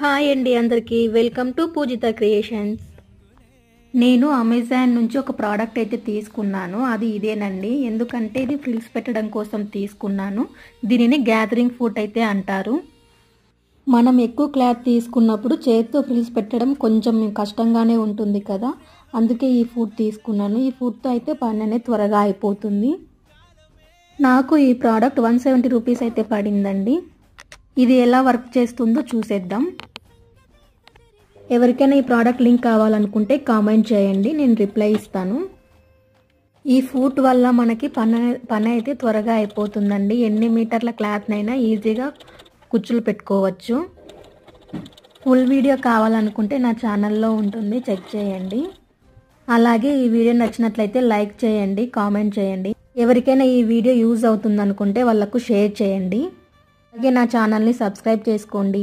Hi అండి అందరికీ welcome to Pujitha creations. నేను అమెజాన్ నుంచి ఒక ప్రోడక్ట్ అయితే తీసుకున్నాను. అది ఇదేనండి. ఎందుకంటే ఇది ఫ్రిల్స్ పెట్టడం కోసం తీసుకున్నాను. దీనిని గ్యాదరింగ్ ఫుట్ అయితే అంటారు. మనం ఎక్కువ క్లాత్ తీసుకున్నప్పుడు చేతితో ఫ్రిల్స్ పెట్టడం కొంచెం కష్టంగానే ఉంటుంది కదా, అందుకే ఈ ఫుట్ తీసుకున్నాను. ఈ ఫుట్తో అయితే పని అనేది త్వరగా అయిపోతుంది. నాకు ఈ ప్రోడక్ట్ 170 రూపీస్ అయితే పడిందండి. ఇది ఎలా వర్క్ చేస్తుందో చూసేద్దాం. ఎవరికైనా ఈ ప్రోడక్ట్ లింక్ కావాలనుకుంటే కామెంట్ చేయండి, నేను రిప్లై ఇస్తాను. ఈ ఫుట్ వల్ల మనకి పని అయితే త్వరగా అయిపోతుందండి. ఎన్ని మీటర్ల క్లాత్నైనా ఈజీగా కుచ్చులు పెట్టుకోవచ్చు. ఫుల్ వీడియో కావాలనుకుంటే నా ఛానల్లో ఉంటుంది, చెక్ చేయండి. అలాగే ఈ వీడియో నచ్చినట్లయితే లైక్ చేయండి, కామెంట్ చేయండి. ఎవరికైనా ఈ వీడియో యూజ్ అవుతుంది అనుకుంటే వాళ్ళకు షేర్ చేయండి. అలాగే నా ఛానల్ని సబ్స్క్రైబ్ చేసుకోండి.